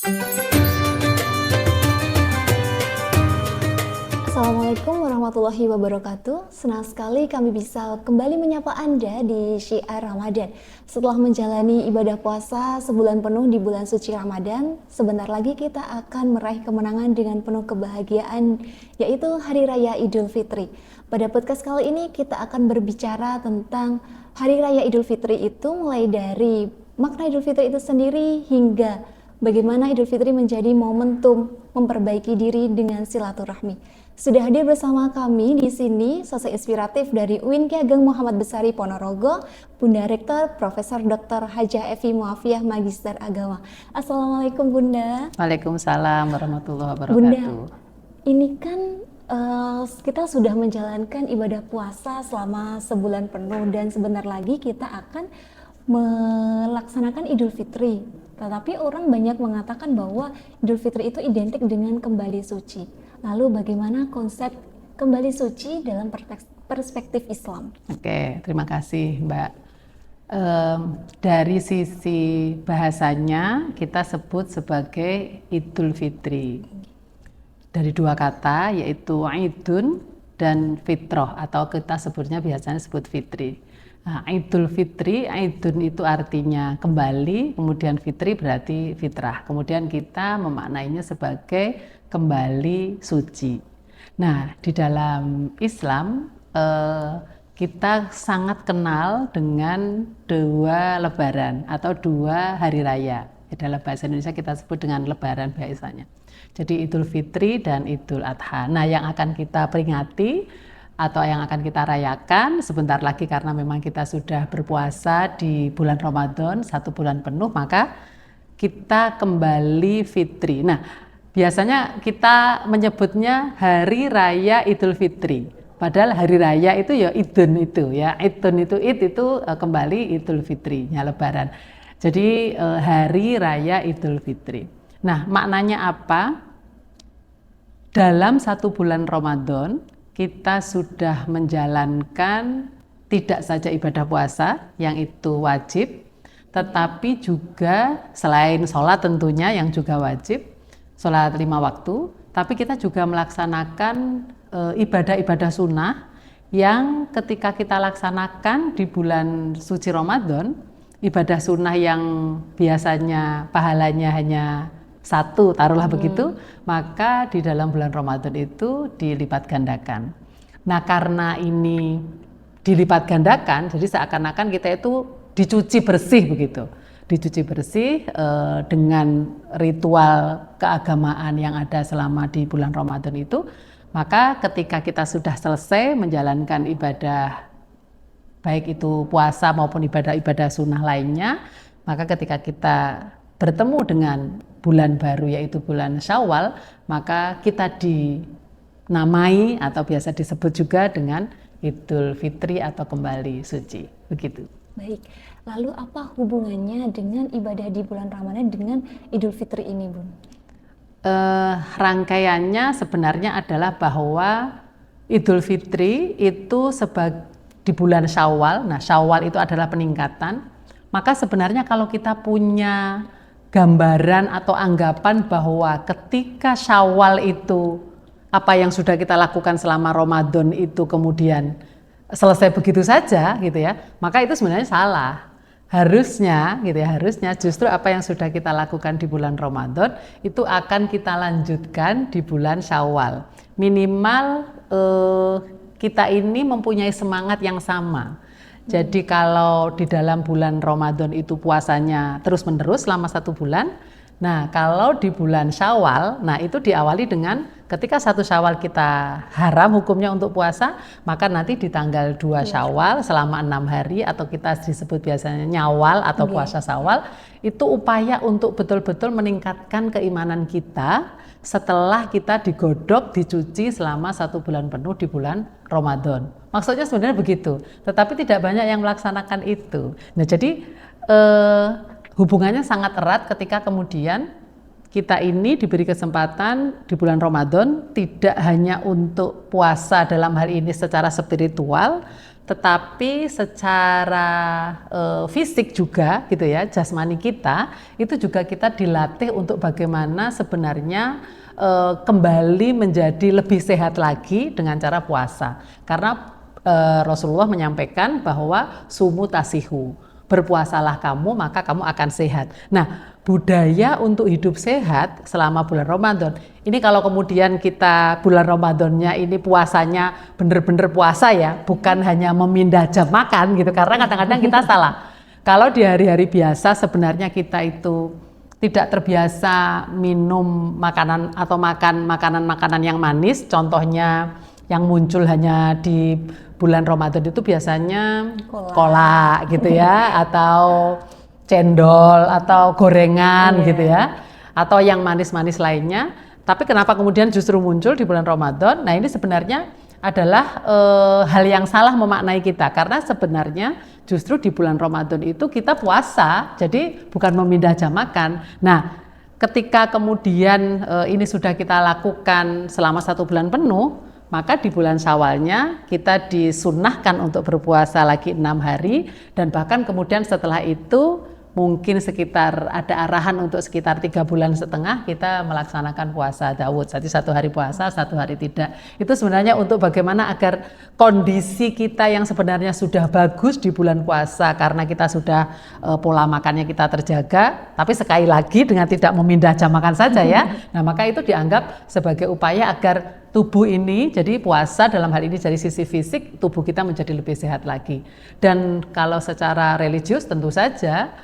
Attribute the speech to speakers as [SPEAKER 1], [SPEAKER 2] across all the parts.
[SPEAKER 1] Assalamualaikum warahmatullahi wabarakatuh. Senang sekali kami bisa kembali menyapa Anda di Syiar Ramadan. Setelah menjalani ibadah puasa sebulan penuh di bulan suci Ramadan, sebentar lagi kita akan meraih kemenangan dengan penuh kebahagiaan, yaitu Hari Raya Idul Fitri. Pada podcast kali ini kita akan berbicara tentang Hari Raya Idul Fitri itu, mulai dari makna Idul Fitri itu sendiri hingga bagaimana Idul Fitri menjadi momentum memperbaiki diri dengan silaturahmi. Sudah hadir bersama kami di sini sosok inspiratif dari UIN Ki Ageng Muhammad Besari Ponorogo, Bunda Rektor Profesor Dr. Hajah Evi Muafiah Magister Agama. Assalamualaikum Bunda.
[SPEAKER 2] Waalaikumsalam warahmatullahi wabarakatuh.
[SPEAKER 1] Bunda, ini kan kita sudah menjalankan ibadah puasa selama sebulan penuh dan sebentar lagi kita akan melaksanakan Idul Fitri. Tetapi orang banyak mengatakan bahwa Idul Fitri itu identik dengan kembali suci. Lalu bagaimana konsep kembali suci dalam perspektif Islam?
[SPEAKER 2] Oke, terima kasih Mbak. Dari sisi bahasanya kita sebut sebagai Idul Fitri. Dari dua kata, yaitu Idun dan Fitroh, atau kita sebutnya biasanya sebut Fitri. Nah, Idul Fitri, Idun itu artinya kembali, kemudian Fitri berarti fitrah. Kemudian kita memaknainya sebagai kembali suci. Nah, di dalam Islam kita sangat kenal dengan dua lebaran atau dua hari raya. Dalam bahasa Indonesia kita sebut dengan lebaran biasanya. Jadi Idul Fitri dan Idul Adha. Nah, yang akan kita peringati atau yang akan kita rayakan sebentar lagi, karena memang kita sudah berpuasa di bulan Ramadan 1 bulan penuh, maka kita kembali fitri. Nah, biasanya kita menyebutnya Hari Raya Idul Fitri. Padahal hari raya itu ya Idun itu ya. Idun itu kembali Idul Fitrinya lebaran. Jadi Hari Raya Idul Fitri. Nah, maknanya apa? Dalam 1 bulan Ramadan kita sudah menjalankan tidak saja ibadah puasa yang itu wajib, tetapi juga selain sholat tentunya yang juga wajib, sholat 5 waktu, tapi kita juga melaksanakan ibadah-ibadah sunnah yang ketika kita laksanakan di bulan suci Ramadan, ibadah sunnah yang biasanya pahalanya hanya 1, taruhlah begitu, maka di dalam bulan Ramadan itu dilipat gandakan. Nah, karena ini dilipat gandakan, jadi seakan-akan kita itu dicuci bersih begitu. Dicuci bersih dengan ritual keagamaan yang ada selama di bulan Ramadan itu, maka ketika kita sudah selesai menjalankan ibadah, baik itu puasa maupun ibadah-ibadah sunnah lainnya, maka ketika kita bertemu dengan bulan baru yaitu bulan Syawal, maka kita dinamai atau biasa disebut juga dengan Idul Fitri atau kembali suci. Begitu.
[SPEAKER 1] Baik, lalu apa hubungannya dengan ibadah di bulan Ramadan dengan Idul Fitri ini, Bun?
[SPEAKER 2] Rangkaiannya sebenarnya adalah bahwa Idul Fitri itu di bulan Syawal. Nah, Syawal itu adalah peningkatan. Maka sebenarnya kalau kita punya gambaran atau anggapan bahwa ketika Syawal itu apa yang sudah kita lakukan selama Ramadan itu kemudian selesai begitu saja gitu ya, maka itu sebenarnya salah. Harusnya gitu ya, harusnya justru apa yang sudah kita lakukan di bulan Ramadan itu akan kita lanjutkan di bulan Syawal. Minimal kita ini mempunyai semangat yang sama. Jadi kalau di dalam bulan Ramadan itu puasanya terus-menerus selama 1 bulan, nah kalau di bulan Syawal, nah itu diawali dengan ketika 1 Syawal kita haram hukumnya untuk puasa, maka nanti di tanggal 2 Syawal selama 6 hari atau kita disebut biasanya nyawal atau puasa Syawal, itu upaya untuk betul-betul meningkatkan keimanan kita setelah kita digodok, dicuci selama 1 bulan penuh di bulan Ramadan. Maksudnya sebenarnya begitu, tetapi tidak banyak yang melaksanakan itu. Nah, jadi hubungannya sangat erat ketika kemudian kita ini diberi kesempatan di bulan Ramadan tidak hanya untuk puasa dalam hal ini secara spiritual, tetapi secara fisik juga gitu ya, jasmani kita itu juga kita dilatih untuk bagaimana sebenarnya kembali menjadi lebih sehat lagi dengan cara puasa. Karena Rasulullah menyampaikan bahwa sumu tasihu, berpuasalah kamu maka kamu akan sehat. Nah, budaya untuk hidup sehat selama bulan Ramadan. Ini kalau kemudian kita bulan Ramadannya ini puasanya benar-benar puasa ya, bukan hanya memindah jam makan gitu. Karena kadang-kadang kita salah. Kalau di hari-hari biasa sebenarnya kita itu tidak terbiasa minum makanan atau makan makanan-makanan yang manis, contohnya yang muncul hanya di bulan Ramadan itu biasanya kolak gitu ya, atau cendol atau gorengan gitu ya, atau yang manis-manis lainnya. Tapi kenapa kemudian justru muncul di bulan Ramadan? Nah, ini sebenarnya adalah hal yang salah memaknai kita, karena sebenarnya justru di bulan Ramadan itu kita puasa, jadi bukan memindah jam makan. Nah, ketika kemudian ini sudah kita lakukan selama 1 bulan penuh, maka di bulan Syawalnya kita disunnahkan untuk berpuasa lagi 6 hari, dan bahkan kemudian setelah itu mungkin sekitar ada arahan untuk sekitar 3,5 bulan kita melaksanakan puasa Daud. Jadi 1 hari puasa, 1 hari tidak. Itu sebenarnya untuk bagaimana agar kondisi kita yang sebenarnya sudah bagus di bulan puasa karena kita sudah pola makannya kita terjaga, tapi sekali lagi dengan tidak memindah jam makan saja ya. Nah, maka itu dianggap sebagai upaya agar tubuh ini, jadi puasa dalam hal ini dari sisi fisik, tubuh kita menjadi lebih sehat lagi. Dan kalau secara religius tentu saja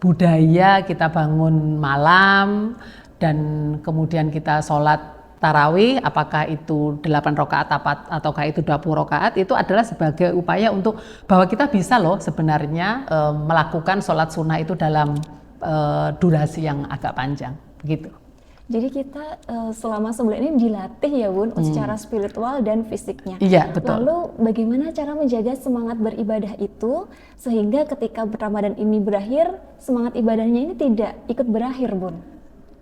[SPEAKER 2] budaya kita bangun malam dan kemudian kita sholat tarawih, apakah itu 8 rakaat ataukah itu 20 rakaat, itu adalah sebagai upaya untuk bahwa kita bisa loh sebenarnya melakukan sholat sunnah itu dalam durasi yang agak panjang begitu.
[SPEAKER 1] Jadi kita selama sebulan ini dilatih ya Bun, secara spiritual dan fisiknya.
[SPEAKER 2] Iya, betul.
[SPEAKER 1] Lalu bagaimana cara menjaga semangat beribadah itu sehingga ketika Ramadan ini berakhir, semangat ibadahnya ini tidak ikut berakhir Bun?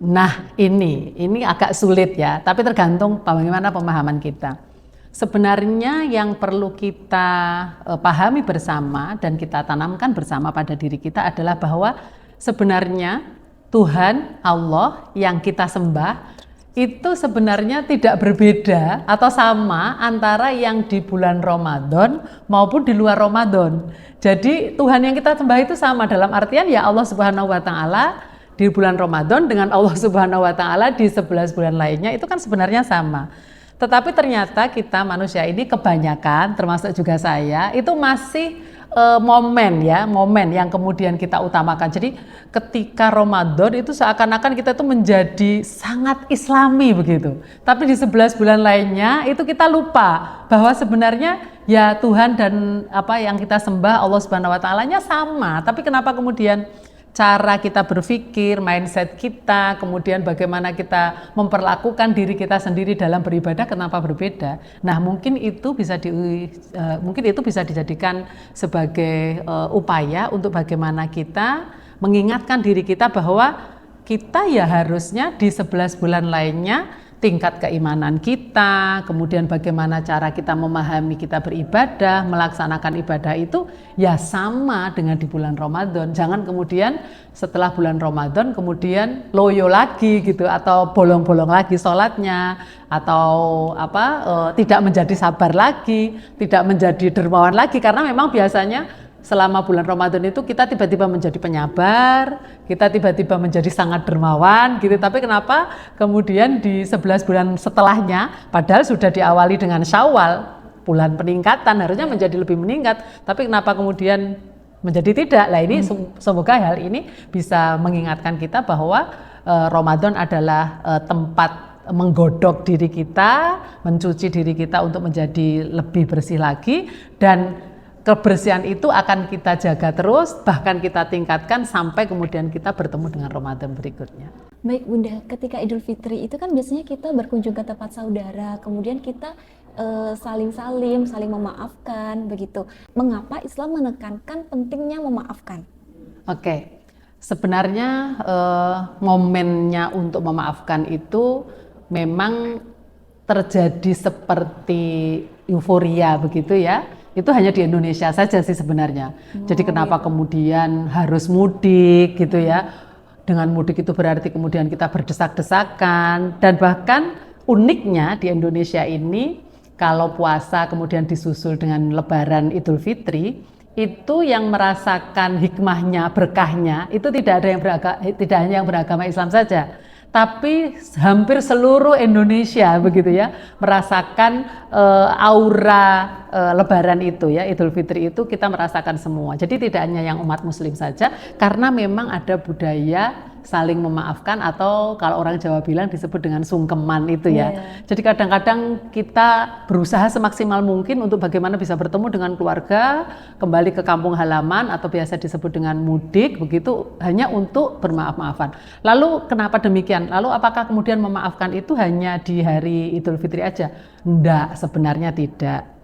[SPEAKER 2] Nah, ini agak sulit ya, tapi tergantung bagaimana pemahaman kita. Sebenarnya yang perlu kita pahami bersama dan kita tanamkan bersama pada diri kita adalah bahwa sebenarnya Tuhan Allah yang kita sembah itu sebenarnya tidak berbeda atau sama antara yang di bulan Ramadan maupun di luar Ramadan. Jadi Tuhan yang kita sembah itu sama, dalam artian ya Allah Subhanahu wa taala di bulan Ramadan dengan Allah Subhanahu wa taala di 11 bulan lainnya itu kan sebenarnya sama. Tetapi ternyata kita manusia ini kebanyakan, termasuk juga saya, itu masih momen yang kemudian kita utamakan. Jadi ketika Ramadan itu seakan-akan kita itu menjadi sangat Islami begitu. Tapi di 11 bulan lainnya itu kita lupa bahwa sebenarnya ya Tuhan dan apa yang kita sembah Allah Subhanahu wa taala-nya sama. Tapi kenapa kemudian cara kita berpikir, mindset kita, kemudian bagaimana kita memperlakukan diri kita sendiri dalam beribadah kenapa berbeda? Nah, mungkin itu bisa dijadikan sebagai upaya untuk bagaimana kita mengingatkan diri kita bahwa kita ya harusnya di 11 bulan lainnya tingkat keimanan kita, kemudian bagaimana cara kita memahami kita beribadah, melaksanakan ibadah itu ya sama dengan di bulan Ramadan. Jangan kemudian setelah bulan Ramadan kemudian loyo lagi gitu, atau bolong-bolong lagi sholatnya, atau tidak menjadi sabar lagi, tidak menjadi dermawan lagi, karena memang biasanya selama bulan Ramadan itu kita tiba-tiba menjadi penyabar, kita tiba-tiba menjadi sangat dermawan gitu. Tapi kenapa kemudian di 11 bulan setelahnya, padahal sudah diawali dengan Syawal, bulan peningkatan, harusnya menjadi lebih meningkat, tapi kenapa kemudian menjadi tidak? Lah ini semoga hal ini bisa mengingatkan kita bahwa Ramadan adalah tempat menggodok diri kita, mencuci diri kita untuk menjadi lebih bersih lagi, dan kebersihan itu akan kita jaga terus, bahkan kita tingkatkan sampai kemudian kita bertemu dengan Ramadan berikutnya.
[SPEAKER 1] Baik Bunda, ketika Idul Fitri itu kan biasanya kita berkunjung ke tempat saudara, kemudian kita saling memaafkan begitu. Mengapa Islam menekankan pentingnya memaafkan?
[SPEAKER 2] Oke, sebenarnya momennya untuk memaafkan itu memang terjadi seperti euforia begitu ya. itu hanya di Indonesia saja sih sebenarnya. Jadi kenapa kemudian harus mudik gitu ya? Dengan mudik itu berarti kemudian kita berdesak-desakan, dan bahkan uniknya di Indonesia ini kalau puasa kemudian disusul dengan Lebaran Idul Fitri, itu yang merasakan hikmahnya, berkahnya itu tidak hanya yang beragama Islam saja, tapi hampir seluruh Indonesia begitu ya, merasakan aura Lebaran itu ya, Idul Fitri itu kita merasakan semua. Jadi tidak hanya yang umat Muslim saja, karena memang ada budaya saling memaafkan, atau kalau orang Jawa bilang disebut dengan sungkeman itu ya. Jadi kadang-kadang kita berusaha semaksimal mungkin untuk bagaimana bisa bertemu dengan keluarga, kembali ke kampung halaman, atau biasa disebut dengan mudik begitu, hanya untuk bermaaf-maafan. Lalu kenapa demikian? Lalu apakah kemudian memaafkan itu hanya di hari Idul Fitri aja? Enggak, sebenarnya tidak.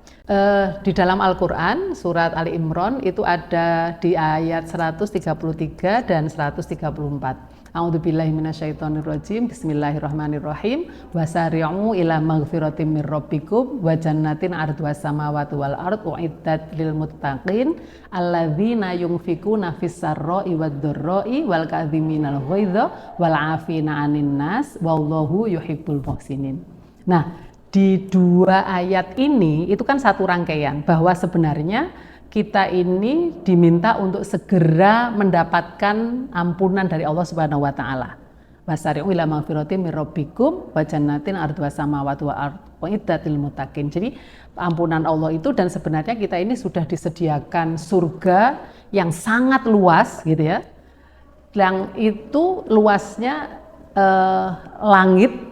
[SPEAKER 2] Di dalam Al-Quran surat Ali Imran itu ada di ayat 133 dan 134. A'udzubillahi minasyaitonirrajim. Bismillahirrahmanirrahim. Wasari'u ila maghfiratin mir rabbikum wa jannatin 'arduhas samawati wal ardh u'iddat lil muttaqin alladzina yunfikuna fis sarra'i wad dharra'i wal kadhiminal ghaidha wal 'afina 'anil nas wallahu yuhibbul muhsinin. Nah, di dua ayat ini itu kan satu rangkaian, bahwa sebenarnya kita ini diminta untuk segera mendapatkan ampunan dari Allah Subhanahu wa taala. Wasari'u ila maghfiratin mir rabbikum wa jannatin 'arduhas samawati wal ardh u'iddatil muttaqin. Jadi ampunan Allah itu, dan sebenarnya kita ini sudah disediakan surga yang sangat luas gitu ya. Yang itu luasnya langit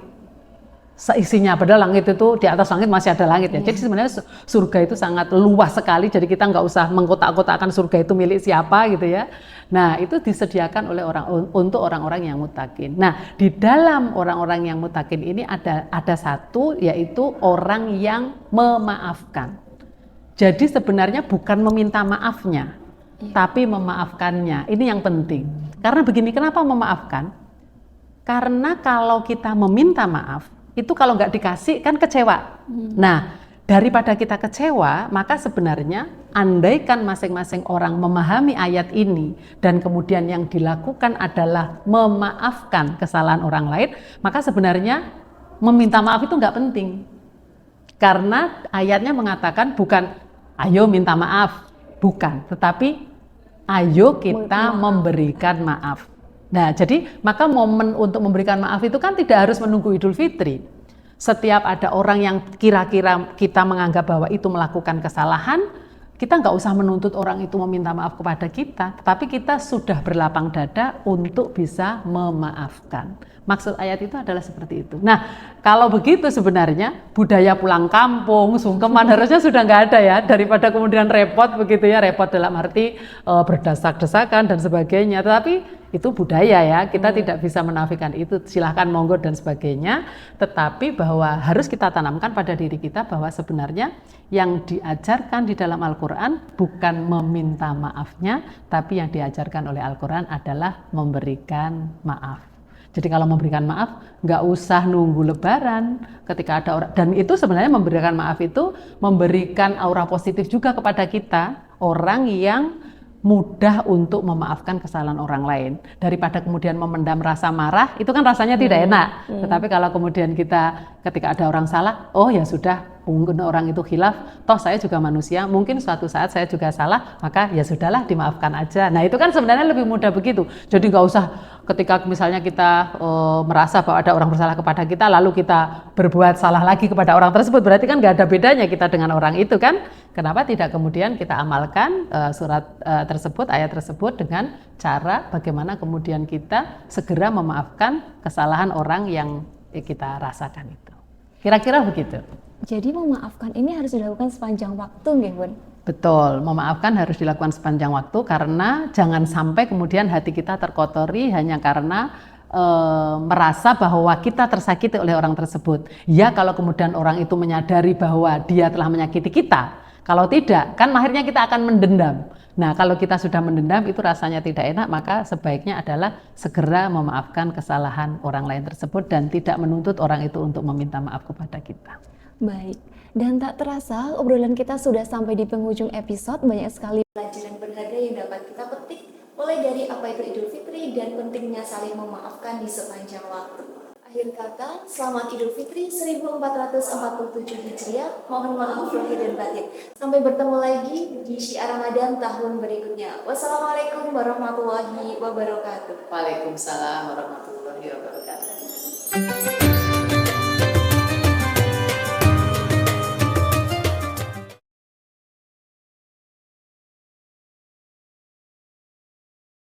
[SPEAKER 2] seisinya, padahal langit itu di atas langit masih ada langit ya. Jadi sebenarnya surga itu sangat luas sekali, jadi kita nggak usah mengkotak-kotakan surga itu milik siapa gitu ya. Nah, itu disediakan oleh untuk orang-orang yang muttaqin. Nah, di dalam orang-orang yang muttaqin ini ada satu, yaitu orang yang memaafkan. Jadi sebenarnya bukan meminta maafnya, tapi memaafkannya. Ini yang penting. Karena begini, kenapa memaafkan? Karena kalau kita meminta maaf, itu kalau nggak dikasih kan kecewa. Nah, daripada kita kecewa, maka sebenarnya andaikan masing-masing orang memahami ayat ini dan kemudian yang dilakukan adalah memaafkan kesalahan orang lain, maka sebenarnya meminta maaf itu nggak penting. Karena ayatnya mengatakan bukan ayo minta maaf, bukan, tetapi ayo kita memberikan maaf. Nah, jadi maka momen untuk memberikan maaf itu kan tidak harus menunggu Idul Fitri. Setiap ada orang yang kira-kira kita menganggap bahwa itu melakukan kesalahan, kita nggak usah menuntut orang itu meminta maaf kepada kita, tetapi kita sudah berlapang dada untuk bisa memaafkan. Maksud ayat itu adalah seperti itu. Nah, kalau begitu sebenarnya budaya pulang kampung, sungkeman harusnya sudah nggak ada ya, daripada kemudian repot begitu ya, repot dalam arti berdesak-desakan dan sebagainya. Tetapi itu budaya ya, kita tidak bisa menafikan itu, silahkan monggo dan sebagainya. Tetapi bahwa harus kita tanamkan pada diri kita bahwa sebenarnya yang diajarkan di dalam Al-Quran bukan meminta maafnya, tapi yang diajarkan oleh Al-Quran adalah memberikan maaf. Jadi kalau memberikan maaf, nggak usah nunggu Lebaran ketika ada orang, dan itu sebenarnya memberikan maaf itu memberikan aura positif juga kepada kita, orang yang mudah untuk memaafkan kesalahan orang lain. Daripada kemudian memendam rasa marah, itu kan rasanya tidak enak. Tetapi kalau kemudian kita ketika ada orang salah, oh ya sudah, mungkin orang itu khilaf, toh saya juga manusia, mungkin suatu saat saya juga salah, maka ya sudahlah dimaafkan aja. Nah itu kan sebenarnya lebih mudah begitu. Jadi nggak usah ketika misalnya kita merasa bahwa ada orang bersalah kepada kita, lalu kita berbuat salah lagi kepada orang tersebut, berarti kan nggak ada bedanya kita dengan orang itu kan. Kenapa tidak kemudian kita amalkan surat tersebut, ayat tersebut dengan cara bagaimana kemudian kita segera memaafkan kesalahan orang yang kita rasakan itu. Kira-kira begitu.
[SPEAKER 1] Jadi memaafkan ini harus dilakukan sepanjang waktu nggih, Bun?
[SPEAKER 2] Betul, memaafkan harus dilakukan sepanjang waktu karena jangan sampai kemudian hati kita terkotori hanya karena merasa bahwa kita tersakiti oleh orang tersebut. Ya kalau kemudian orang itu menyadari bahwa dia telah menyakiti kita, kalau tidak kan akhirnya kita akan mendendam. Nah kalau kita sudah mendendam itu rasanya tidak enak, maka sebaiknya adalah segera memaafkan kesalahan orang lain tersebut dan tidak menuntut orang itu untuk meminta maaf kepada kita.
[SPEAKER 1] Baik, Dan tak terasa, obrolan kita sudah sampai di penghujung episode. Banyak sekali pelajaran berharga yang dapat kita petik, mulai dari apa itu Idul Fitri dan pentingnya saling memaafkan di sepanjang waktu. Akhir kata, selamat Idul Fitri 1447 Hijriah. Mohon maaf lahir dan batin. Sampai bertemu lagi di Syiar Ramadan tahun berikutnya. Wassalamualaikum warahmatullahi wabarakatuh.
[SPEAKER 2] Waalaikumsalam warahmatullahi wabarakatuh.